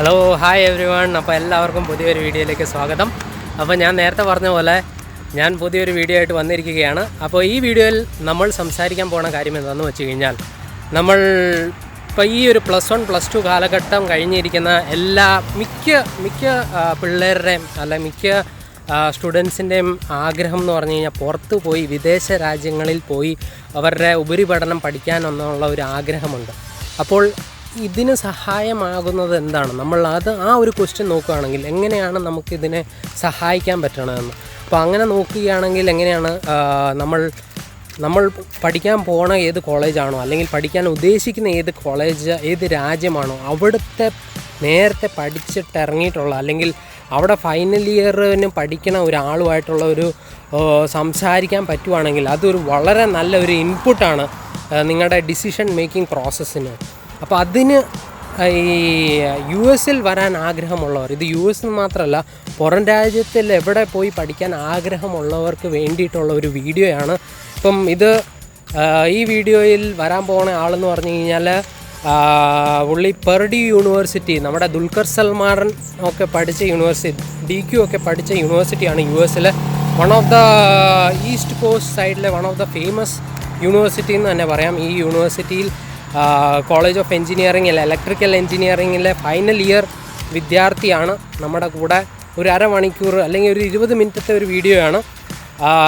Hello hi every one. അപ്പോൾ എല്ലാവർക്കും പുതിയൊരു വീഡിയോയിലേക്ക് സ്വാഗതം. അപ്പോൾ ഞാൻ നേരത്തെ പറഞ്ഞ പോലെ ഞാൻ പുതിയൊരു വീഡിയോ ആയിട്ട് വന്നിരിക്കുകയാണ്. അപ്പോൾ ഈ വീഡിയോയിൽ നമ്മൾ സംസാരിക്കാൻ പോണ കാര്യം എന്താണെന്ന് വെച്ച് കഴിഞ്ഞാൽ, നമ്മൾ ഇപ്പോൾ ഈ ഒരു +1 +2 കാലഘട്ടം കഴിഞ്ഞിരിക്കുന്ന മിക്ക പിള്ളേരുടെയും മിക്ക സ്റ്റുഡൻസിൻ്റെയും ആഗ്രഹം എന്ന് പറഞ്ഞു കഴിഞ്ഞാൽ പുറത്തു പോയി വിദേശ രാജ്യങ്ങളിൽ പോയി അവരുടെ ഉപരിപഠനം പഠിക്കാനെന്നുള്ള ഒരു ആഗ്രഹമുണ്ട്. അപ്പോൾ ഇതിന് സഹായമാകുന്നത് എന്താണ്? ആ ഒരു ക്വസ്റ്റ്യൻ നോക്കുകയാണെങ്കിൽ എങ്ങനെയാണ് നമുക്കിതിനെ സഹായിക്കാൻ പറ്റണമെന്ന്. അപ്പോൾ അങ്ങനെ നോക്കുകയാണെങ്കിൽ എങ്ങനെയാണ് നമ്മൾ പഠിക്കാൻ പോണ ഏത് കോളേജാണോ അല്ലെങ്കിൽ പഠിക്കാൻ ഉദ്ദേശിക്കുന്ന ഏത് രാജ്യമാണോ അവിടുത്തെ നേരത്തെ പഠിച്ചിട്ടിറങ്ങിയിട്ടുള്ള അല്ലെങ്കിൽ അവിടെ ഫൈനൽ ഇയറിന് പഠിക്കണ ഒരാളുമായിട്ടുള്ള ഒരു സംസാരിക്കാൻ പറ്റുവാണെങ്കിൽ അതൊരു വളരെ നല്ലൊരു ഇൻപുട്ടാണ് നിങ്ങളുടെ ഡിസിഷൻ മേക്കിംഗ് പ്രോസസ്സിന്. അപ്പോൾ അതിന് ഈ US വരാൻ ആഗ്രഹമുള്ളവർ, ഇത് US മാത്രമല്ല പുറം രാജ്യത്തിൽ എവിടെ പോയി പഠിക്കാൻ ആഗ്രഹമുള്ളവർക്ക് വേണ്ടിയിട്ടുള്ള ഒരു വീഡിയോയാണ്. ഇപ്പം ഈ വീഡിയോയിൽ വരാൻ പോകുന്ന ആളെന്ന് പറഞ്ഞു കഴിഞ്ഞാൽ പുള്ളി Purdue യൂണിവേഴ്സിറ്റി, നമ്മുടെ ദുൽഖർ സൽമാൻ ഒക്കെ പഠിച്ച യൂണിവേഴ്സിറ്റി, DQ ഒക്കെ പഠിച്ച യൂണിവേഴ്സിറ്റിയാണ് US one of the east coast സൈഡിലെ one of the famous university എന്ന് തന്നെ പറയാം. ഈ യൂണിവേഴ്സിറ്റിയിൽ കോളേജ് ഓഫ് എൻജിനീയറിംഗ് ഇലക്ട്രിക്കൽ എൻജിനീയറിംഗിലെ ഫൈനൽ ഇയർ വിദ്യാർത്ഥിയാണ് നമ്മുടെ കൂടെ. ഒരു അരമണിക്കൂർ അല്ലെങ്കിൽ ഒരു 20 മിനിറ്റത്തെ ഒരു വീഡിയോ ആണ്.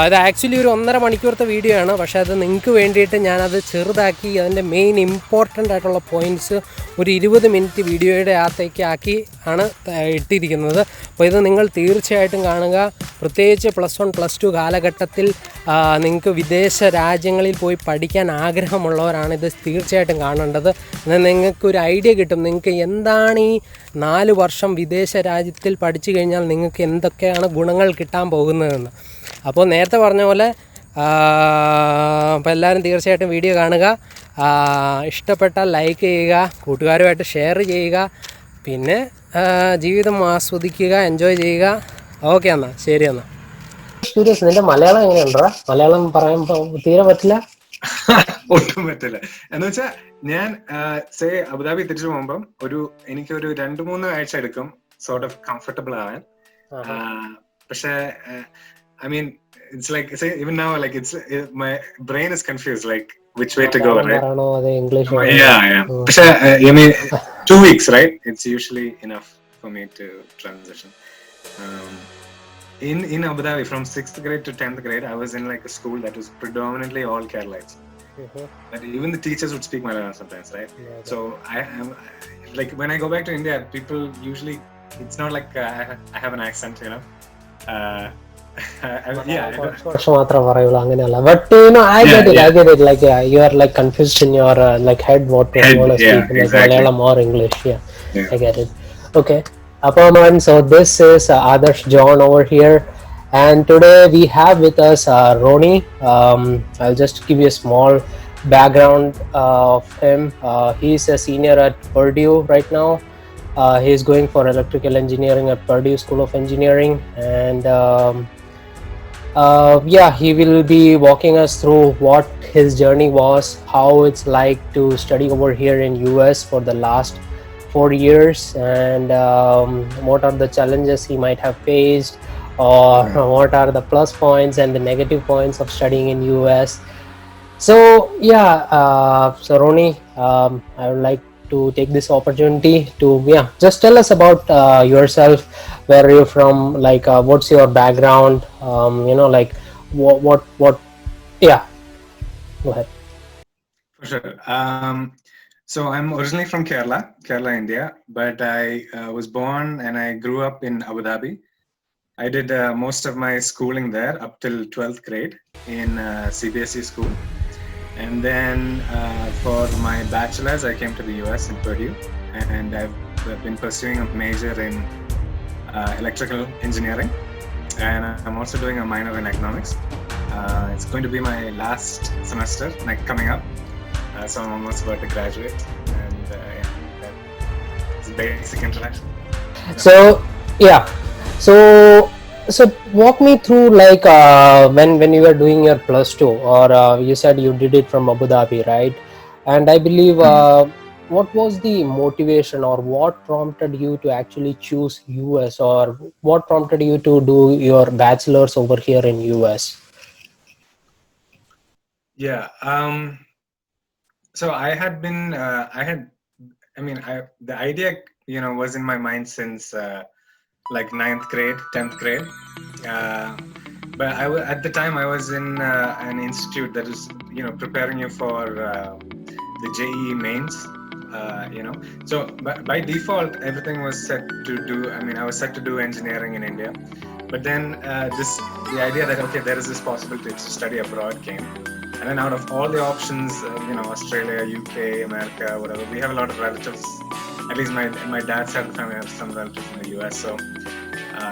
ഇത് ആക്ച്വലി ഒരു 1.5 മണിക്കൂറത്തെ വീഡിയോ ആണ്. പക്ഷേ അത് നിങ്ങൾക്ക് വേണ്ടിയിട്ട് ഞാനത് ചെറുതാക്കി അതിൻ്റെ മെയിൻ ഇമ്പോർട്ടൻ്റ് ആയിട്ടുള്ള പോയിൻറ്റ്സ് ഒരു 20 മിനിറ്റ് വീഡിയോയുടെ അകത്തേക്ക് ആണ് ഇട്ടിരിക്കുന്നത്. അപ്പോൾ ഇത് നിങ്ങൾ തീർച്ചയായിട്ടും കാണുക. പ്രത്യേകിച്ച് +1 +2 കാലഘട്ടത്തിൽ നിങ്ങൾക്ക് വിദേശ രാജ്യങ്ങളിൽ പോയി പഠിക്കാൻ ആഗ്രഹമുള്ളവരാണ് ഇത് തീർച്ചയായിട്ടും കാണേണ്ടത്. എന്നാൽ നിങ്ങൾക്കൊരു ഐഡിയ കിട്ടും, നിങ്ങൾക്ക് എന്താണ് ഈ 4 വർഷം വിദേശ രാജ്യത്തിൽ പഠിച്ചു കഴിഞ്ഞാൽ നിങ്ങൾക്ക് എന്തൊക്കെയാണ് ഗുണങ്ങൾ കിട്ടാൻ പോകുന്നതെന്ന്. അപ്പോൾ നേരത്തെ പറഞ്ഞ പോലെ അപ്പോൾ എല്ലാവരും തീർച്ചയായിട്ടും വീഡിയോ കാണുക, ഇഷ്ടപ്പെട്ടാൽ ലൈക്ക് ചെയ്യുക, കൂട്ടുകാരുമായിട്ട് ഷെയർ ചെയ്യുക, പിന്നെ ജീവിതം ആസ്വദിക്കുക, എൻജോയ് ചെയ്യുക. ഓക്കെ എന്നാൽ ശരി. എന്നാൽ സീരിയസ്, നിന്റെ മലയാളം എങ്ങനെയുണ്ടോ? മലയാളം പറയുമ്പോൾ തീരെ പറ്റില്ല. ഒട്ടും പറ്റില്ല. എന്ന് വെച്ചാൽ ഞാൻ അബുദാബി തിരിച്ചു പോകുമ്പം എനിക്കൊരു 2-3 ആഴ്ച എടുക്കും സോർട്ട് ഓഫ് കംഫർട്ടബിൾ ആവാൻ. പക്ഷേ I mean, it's like, say, even now, like, my brain is confused, like, which way to go, right? English. Yeah. But, I mean, 2 weeks, right? It's usually enough for me to transition. In Abu Dhabi, from 6th grade to 10th grade, I was in like a school that was predominantly all Keralites. But even the teachers would speak Malayalam sometimes, right? Yeah, so I am like, when I go back to India, people usually, it's not like I have an accent, you know. അങ്ങനെയല്ല. But I get it. Like you are like confused in your like head what you want to speak, like exactly. Malayalam or English. I get it. Okay. So this is Adarsh John over here, and today we have with us Roni. I'll just give you a small background of him. He's a senior at Purdue right now. He's going for electrical engineering at Purdue School of Engineering, and he will be walking us through what his journey was, how it's like to study over here in US for the last 4 years, and what are the challenges he might have faced, or what are the plus points and the negative points of studying in US. So Roni, I would like to take this opportunity to just tell us about yourself. Where are you from? Like what's your background? Like what go ahead. For sure. So I'm originally from Kerala, India, but I was born and I grew up in Abu Dhabi. I did most of my schooling there up till 12th grade in CBSE school. And then for my bachelor's, I came to the US in Purdue, and I've been pursuing a major in electrical engineering, and I'm also doing a minor in economics. It's going to be my last semester coming up, so I'm almost about to graduate, and that's a basic introduction. So walk me through like when you were doing your +2, or you said you did it from Abu Dhabi, right? And I believe what was the motivation, or what prompted you to actually choose US, or what prompted you to do your bachelor's over here in US? Yeah. So I had been, the idea, was in my mind since like ninth grade, 10th grade. But at the time I was in an institute that is, preparing you for the JEE mains. So by default, everything was set to do. I was set to do engineering in India, but then the idea that okay, there is this possibility to study abroad came, and then out of all the options, Australia, UK, America, whatever, we have a lot of relatives. At least my dad's side of the family have some relatives in the US, so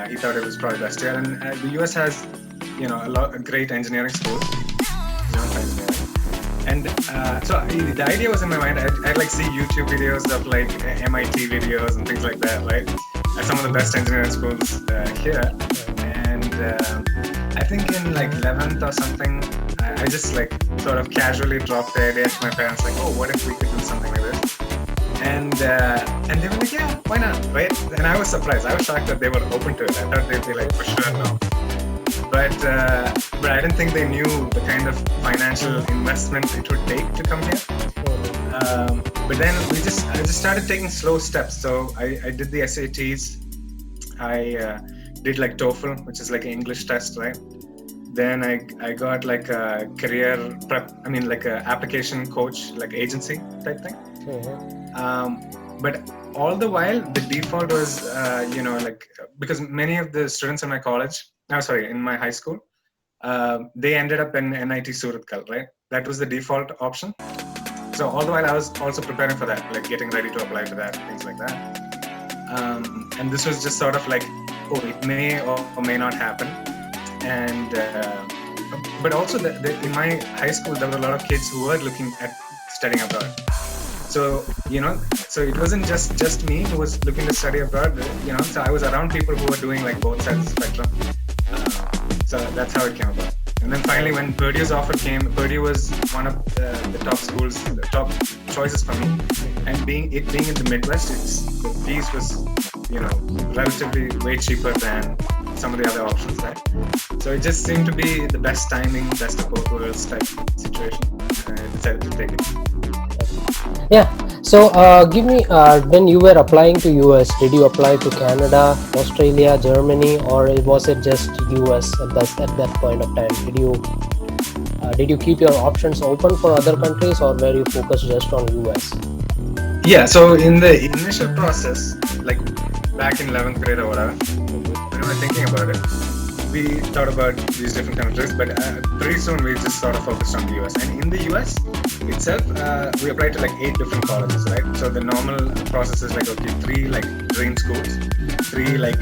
he thought it was probably best here. And the US has, a great engineering schools, engineering. And so the idea was in my mind. I'd like see YouTube videos of like MIT videos and things like that, right? At some of the best engineering schools here. And I think in like 11th or something, I just like sort of casually dropped the idea to my parents, like, oh, what if we could do something like this? And they were like, yeah, why not, right? And I was surprised. I was shocked that they were open to it. I thought they'd be like, for sure, no. But I didn't think they knew the kind of financial investment it would take to come here. But then I just started taking slow steps. So I did the SATs. I did like TOEFL, which is like an English test, right? Then I got like a career prep. Like a application coach, like agency type thing. But all the while, the default was, because many of the students in my in my high school, they ended up in NIT Surathkal, right? That was the default option. So all the while I was also preparing for that, like getting ready to apply for that, things like that. And this was just sort of like, oh, it may or may not happen. And but also in my high school, there were a lot of kids who were looking at studying abroad. So, so it wasn't just me who was looking to study abroad, so I was around people who were doing like both sides of the spectrum. So that's how it came about. And then finally, when Purdue's offer came, Purdue was one of the top schools, the top choices for me. And being in the Midwest, the fees was, relatively way cheaper than some of the other options, right? So it just seemed to be the best timing, best of both worlds type situation. I decided to take it. Yeah. So give me, when you were applying to US, did you apply to Canada, Australia, Germany, or was it just US at that point of time? Did you keep your options open for other countries, or were you focused just on US? Yeah. So in the initial process, like back in 11th grade or whatever, when we were thinking about it, we thought about these different countries, but pretty soon we just sort of focused on the US. And in the US itself, we applied to like 8 different colleges, right? So the normal process is like, okay, 3 like dream schools, 3 like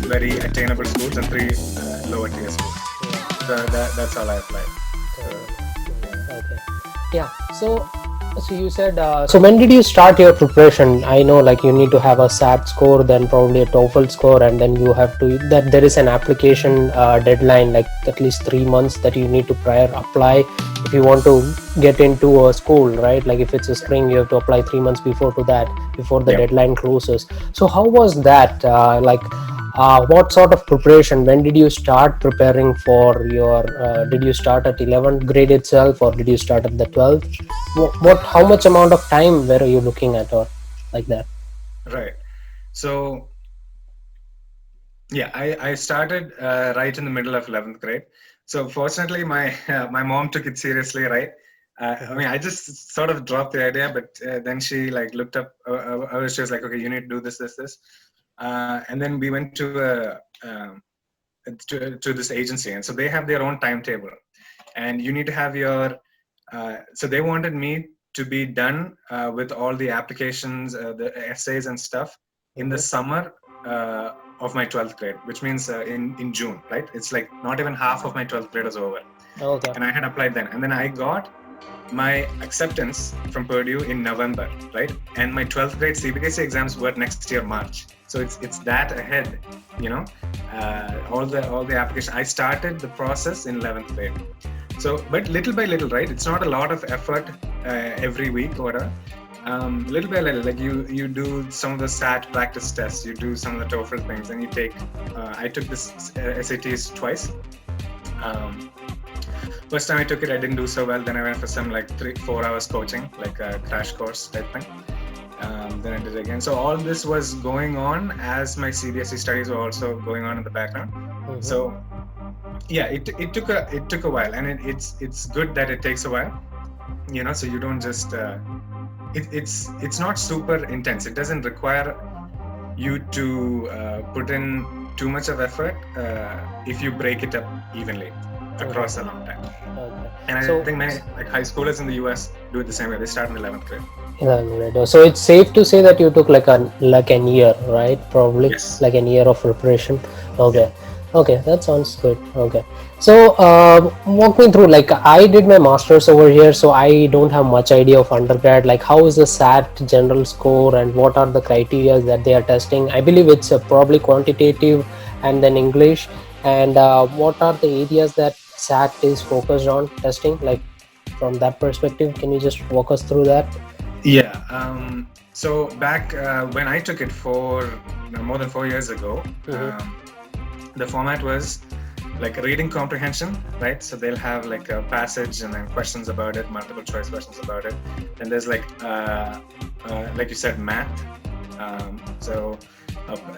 very attainable schools, and 3 lower tier schools. So that's all I applied. Okay. Yeah. So you said, so when did you start your preparation? I know like you need to have a SAT score, then probably a TOEFL score, and then you have to, that there is an application deadline, like at least 3 months that you need to prior apply if you want to get into a school, right? Like if it's a spring, you have to apply 3 months before the deadline closes. So how was that? What sort of preparation? When did you start preparing for your? Did you start at 11th grade itself, or did you start at the 12th? How much amount of time were you looking at, or like that? Right. So yeah, I started right in the middle of 11th grade. So fortunately, my mom took it seriously, right? I just sort of dropped the idea, but then she like looked up. She was like, "Okay, you need to do this, and then we went to this agency, and so they have their own timetable, and you need to have your. So they wanted me to be done with all the applications, the essays and stuff in the summer of my 12th grade, which means in June, right? It's like not even half of my 12th grade was over. Okay. And I had applied then. And then I got my acceptance from Purdue in November, right? And my 12th grade CBSE exams were next year, March. So it's that ahead, all the application. I started the process in 11th grade. So, but little by little, right? It's not a lot of effort every week or whatever. Little by little, like you do some of the SAT practice tests, you do some of the TOEFL things, and you take. I took this SATs twice. Um, First time I took it, I didn't do so well. Then I went for some like 3-4 hours coaching, like a crash course type thing. Then I did it again. So all this was going on as my CBSE studies were also going on in the background. So yeah, it took a while, and it's good that it takes a while. So you don't just it's not super intense. It doesn't require you to put in too much of effort if you break it up evenly across a long time. And I think many like high schoolers in the US do it the same way. They start in 11th grade. 11th grade. So it's safe to say that you took like an year, right? Probably Yes. like a year of preparation. Okay. Yeah. Okay, that sounds good. Okay. So walk me through, like I did my master's over here, so I don't have much idea of undergrad. Like how is the SAT general score and what are the criteria that they are testing? I believe it's probably quantitative and then English. And what are the areas that SAT is focused on testing? Like from that perspective, can you just walk us through that? Yeah. So back when I took it more than 4 years ago, the format was like reading comprehension, right? So they'll have like a passage and then questions about it, multiple choice questions about it. And there's like you said, math.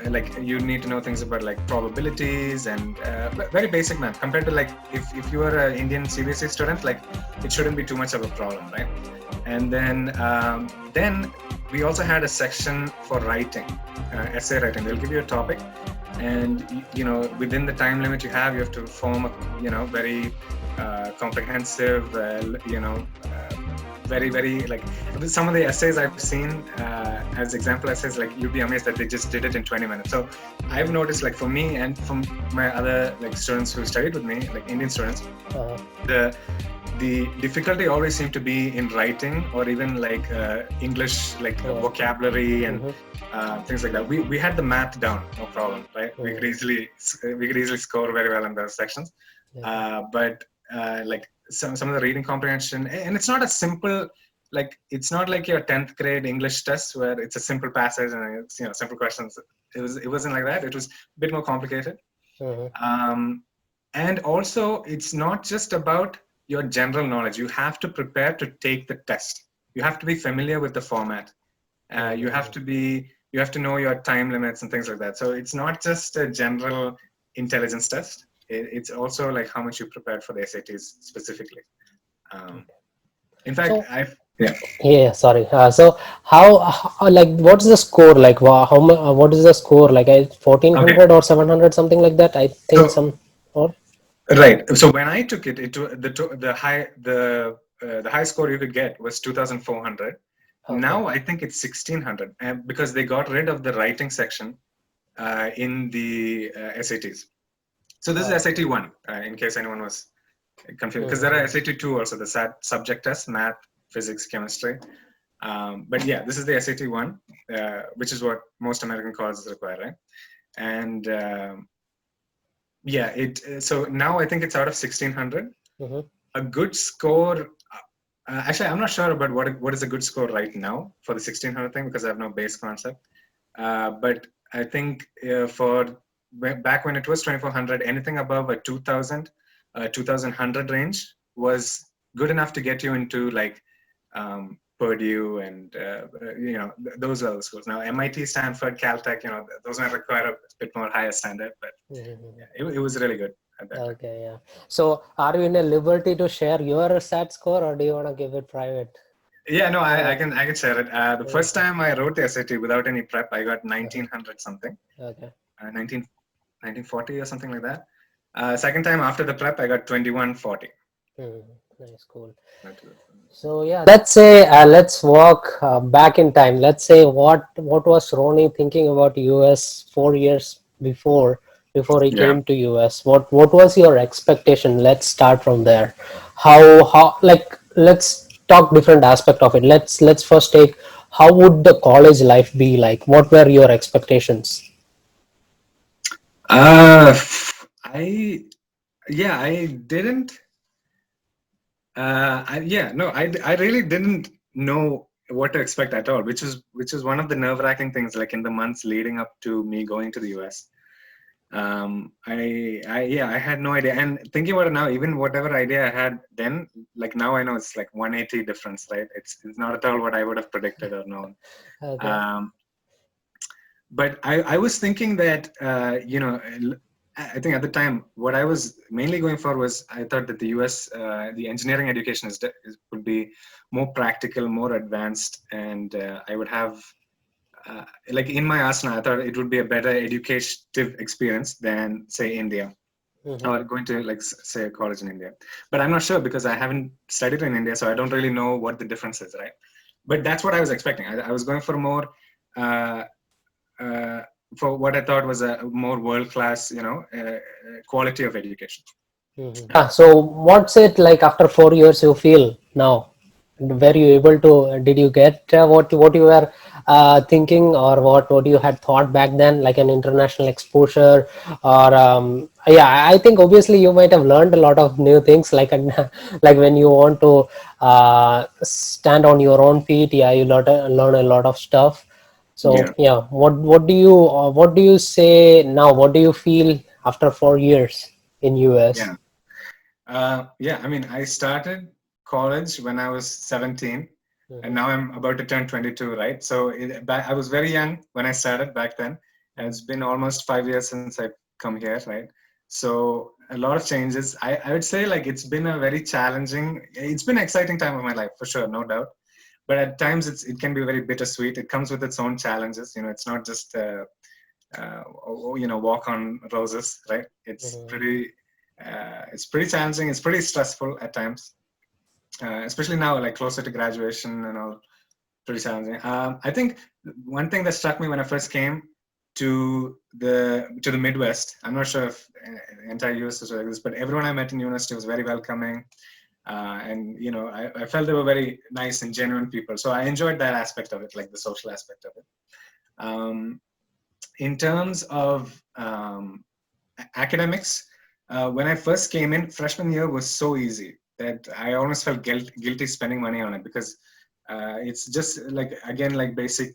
Like you need to know things about like probabilities and very basic math compared to like if you are an Indian CBSE student, like it shouldn't be too much of a problem, right? And then we also had a section for writing, essay writing. They'll give you a topic, and within the time limit you have to form a very comprehensive very very like some of the essays I've seen as example essays, like you'd be amazed that they just did it in 20 minutes. So I've noticed, like for me and from my other like students who studied with me, like Indian students, the difficulty always seemed to be in writing or even like English, like vocabulary and things like that. We had the math down, no problem, right? We could easily score very well in those sections. But like some of the reading comprehension, and it's not a simple, like it's not like your 10th grade English test where it's a simple passage and it's simple questions. It wasn't like that. It was a bit more complicated. And also it's not just about your general knowledge. You have to prepare to take the test. You have to be familiar with the format. You have to know your time limits and things like that. So it's not just a general intelligence test. It's also like how much you prepared for the SATs specifically. In fact, sorry. So how like what's the score? Like what is the score? Like 1400 or 700, something like that. I think Right. So when I took it, the high score you could get was 2,400. Now I think it's 1,600, because they got rid of the writing section in the SATs. So this is SAT 1, in case anyone was confused, because there are SAT 2 also, the subject test, math, physics, chemistry. But yeah, this is the SAT 1, which is what most American colleges require, right? And so now I think it's out of 1,600. A good score. Actually, I'm not sure about what is a good score right now for the 1,600 thing, because I have no base concept. But I think for back when it was 2,400, anything above a 2,000, 2,100 range was good enough to get you into like Purdue and those other schools. Now MIT, Stanford, Caltech, those might require a bit more higher standard, but it was really good at that time. Yeah. So are you in a liberty to share your SAT score, or do you want to give it private? Yeah, no, I can share it. The first time I wrote the SAT without any prep, I got 1,900 something. 1940 or something like that. Second time after the prep, I got 2,140. Nice, cool. So yeah, let's say let's walk back in time. Let's say what was Ronnie thinking about US 4 years before he came to US? What was your expectation? Let's start from there. How like let's talk different aspect of it. Let's first take, how would the college life be like? What were your expectations? I didn't. I really didn't know what to expect at all, which is one of the nerve-wracking things. Like in the months leading up to me going to the US, I had no idea. And thinking about it now, even whatever idea I had then, like now I know it's like 180 difference, right? It's not at all what I would have predicted or known. Okay. Um, but I was thinking that I think at the time what I was mainly going for was, I thought that the US the engineering education would be more practical, more advanced, and I would have like in my asana, I thought it would be a better educative experience than say India, Mm-hmm. or going to like say a college in India. But I'm not sure because I haven't studied in India, so I don't really know what the difference is, right? But that's what I was expecting. I was going for more uh, uh, for what I thought was a more world class, quality of education. Mm-hmm. So what's it like after 4 years you feel now? Were you able to, did you get what you were thinking, or what you had thought back then, like an international exposure, or yeah, I think obviously you might have learned a lot of new things, like like when you want to stand on your own feet, yeah, you learn a lot of stuff. So Yeah, yeah, what do you say now? What do you feel after 4 years in US? yeah. Yeah, I mean, I started college when I was 17, and Mm-hmm. now I'm about to turn 22, right? So I was very young when I started back then, and it's been almost 5 years since I've come here, right? So a lot of changes. I would say like it's been a very challenging, it's been an exciting time of my life for sure, no doubt. But at times it can be very bittersweet. It comes with its own challenges. It's not just walk on roses, right? Mm-hmm. It's pretty challenging. It's pretty stressful at times, especially now, like closer to graduation and all. Pretty challenging. I think one thing that struck me when I first came to the Midwest. I'm not sure if the entire US is like this, but everyone I met in university was very welcoming, and I felt they were very nice and genuine people. So I enjoyed that aspect of it, like the social aspect of it. Um, in terms of academics, when I first came in, freshman year was so easy that I almost felt guilty spending money on it, because it's just like, again, like basic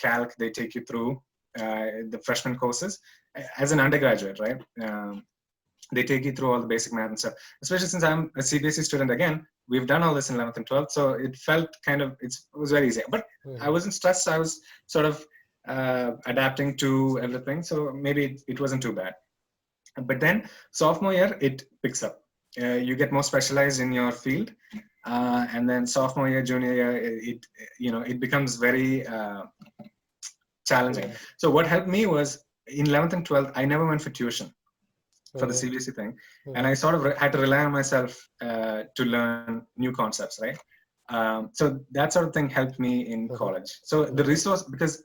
calc they take you through the freshman courses as an undergraduate, right? They take you through all the basic math and stuff. Especially since I'm a CBSE student, again, we've done all this in 11th and 12th, so it felt kind of, it was very easy. But I Mm-hmm. wasn't stressed. I was sort of adapting to everything, so maybe it wasn't too bad. But then sophomore year it picks up. You get more specialized in your field, and then sophomore year, junior year, it becomes very challenging. Yeah. So what helped me was in 11th and 12th, I never went for tuition for the Mm-hmm. CBSE thing, and Mm-hmm. I sort of had to rely on myself to learn new concepts, right? So that sort of thing helped me in Mm-hmm. college. So the Okay. resource, because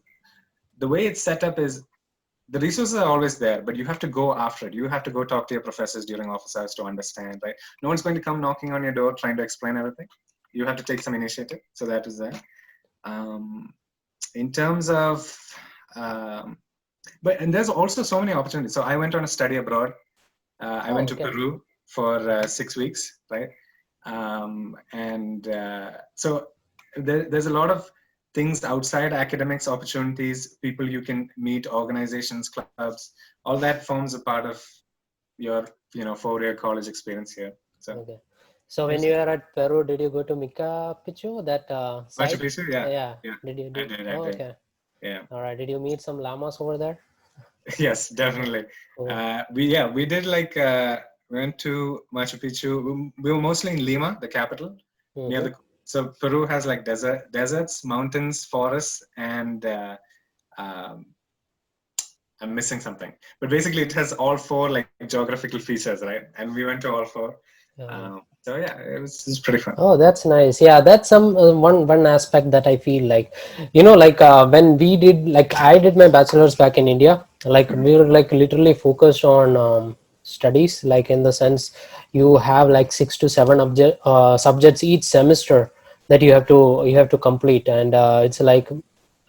the way it's set up is, the resources are always there, but you have to go after it. You have to go talk to your professors during office hours to understand, right? No one's going to come knocking on your door trying to explain everything. You have to take some initiative. So that is there. Um, in terms of, um, and there's also so many opportunities. So I went on a study abroad. I Oh, went to okay. Peru for 6 weeks, right? And so there's a lot of things outside academics, opportunities, people you can meet, organizations, clubs, all that forms a part of your 4-year college experience here. So Okay. So it when was you good. were at Peru, did you go to Mika Picchu, that Machu site? Picchu, yeah, Yeah. yeah, Did you I did? did, I Oh, did, okay. yeah. All right. Did you meet some llamas over there? Yes, Yeah. definitely. Cool. We did like we went to Machu Picchu. We were mostly in Lima, the capital, near Mm-hmm. the. So Peru has like deserts, mountains, forests, and um, I'm missing something. But basically, it has all four like geographical features, right? And we went to all four. Yeah. So yeah, it was pretty fun. Oh, that's nice. Yeah, that's some one aspect that I feel like, like when we did, like I did my bachelor's back in India, like Mhm. we were like literally focused on studies, like in the sense you have like 6 to 7 subjects each semester that you have to complete, and it's like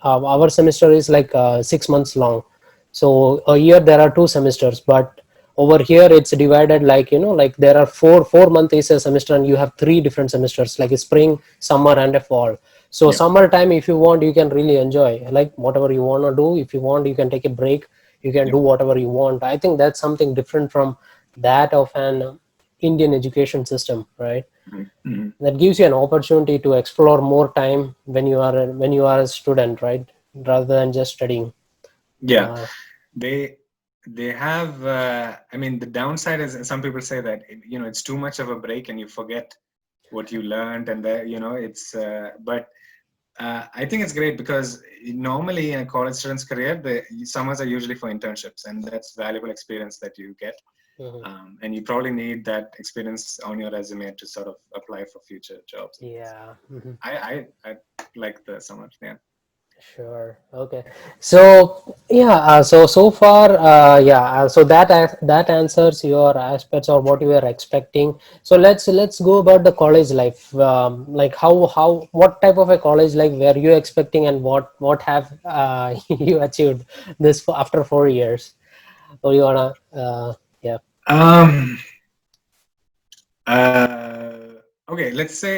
our semester is like 6 months long. So a year there are 2 semesters, but over here it's divided, like like there are four month is a semester, and you have 3 different semesters, like a spring, summer, and a fall. So Yeah. summertime, if you want, you can really enjoy like whatever you want to do. If you want, you can take a break. You can do whatever you want. I think that's something different from that of an Indian education system, right? Mhm. That gives you an opportunity to explore more time when you are a student, right? Rather than just studying. Yeah. Uh, They they have. I mean, the downside is some people say that it's too much of a break and you forget what you learned, and it's. But I think it's great because normally in a college student's career, the summers are usually for internships, and that's valuable experience that you get. mhm. And you probably need that experience on your resume to sort of apply for future jobs. Yeah. Mhm. I like the summer. Yeah. Sure. Okay. So yeah. So far, yeah. So that answers your aspects of what you were expecting. So let's go about the college life. Like how what type of a college life were you expecting, and what have you achieved after 4 years? Or you wanna yeah. Um. Okay. Let's say.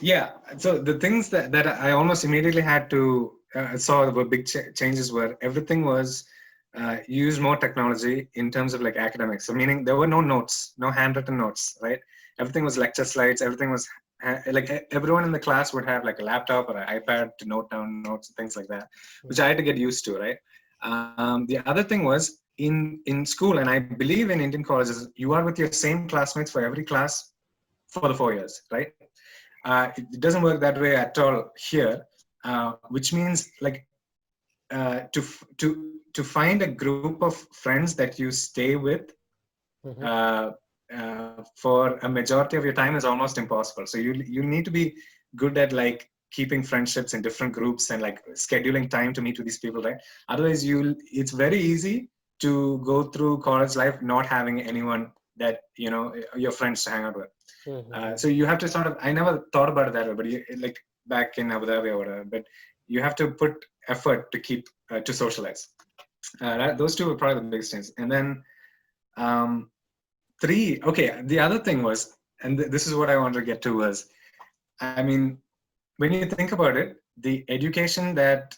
Yeah. So the things that I almost immediately had to saw were big changes were everything was use more technology in terms of like academics. So meaning there were no notes, no handwritten notes, right? Everything was lecture slides. Everything was like everyone in the class would have like a laptop or an iPad to note down notes and things like that, which I had to get used to, right? The other thing was in school, and I believe in Indian colleges, you are with your same classmates for every class for the 4 years, right? It doesn't work that way at all here, which means like to find a group of friends that you stay with Mhm. uh, for a majority of your time is almost impossible. So you need to be good at like keeping friendships in different groups and like scheduling time to meet with these people, right? Otherwise, it's very easy to go through college life not having anyone that your friends to hang out with. Mhm. So you have to sort of. I never thought about it that way, but like back in Abu Dhabi or whatever. But you have to put effort to keep to socialize. Those two were probably the biggest things. And then um, three. Okay, the other thing was, and this is what I wanted to get to was, I mean, when you think about it, the education that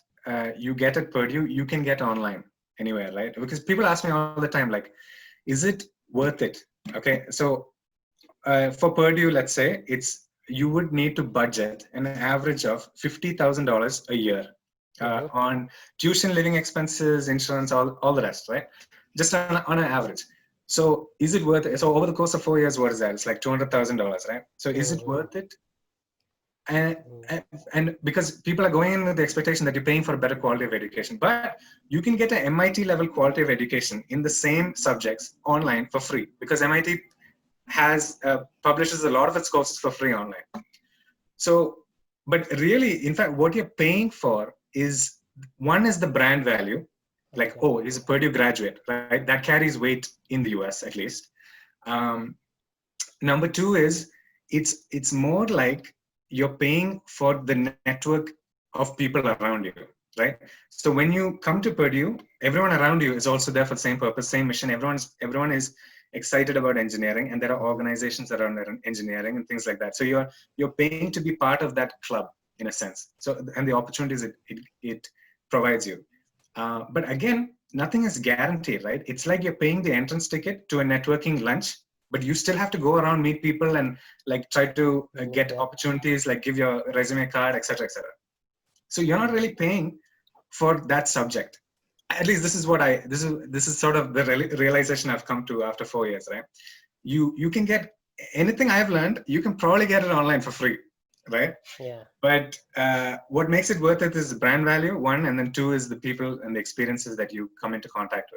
you get at Purdue, you can get online anywhere, right? Because people ask me all the time, like, is it worth it? Okay, so for Purdue, let's say you would need to budget an average of $50,000 a year Mhm. on tuition, living expenses, insurance, all the rest, right? Just on an average. So is it worth it? So over the course of 4 years, what is that? It's like $200,000, right? So is it Mhm. worth it? And, Mhm. and because people are going in with the expectation that you're paying for a better quality of education, but you can get an MIT level quality of education in the same subjects online for free because MIT has publishes a lot of its courses for free online. So, but really, in fact, what you're paying for is one is the brand value, like Okay. oh, he's a Purdue graduate, right? That carries weight in the US at least. Um, Number two is it's more like you're paying for the network of people around you, right? So when you come to Purdue, everyone around you is also there for the same purpose, same mission. Everyone is excited about engineering, and there are Mhm. organizations around engineering and things like that. So you're paying to be part of that club in a sense. So and the opportunities it provides you. But again, nothing is guaranteed, right? It's like you're paying the entrance ticket to a networking lunch, but you still have to go around, meet people, and like try to get Yeah. opportunities, like give your resume card, etc., etc. So you're not Mhm. really paying for that subject. At least this is sort of the realization I've come to after 4 years, right? You can get anything I've learned, you can probably get it online for free, right? Yeah. But what makes it worth it is brand value, one, and then two is the people and the experiences that you come into contact with.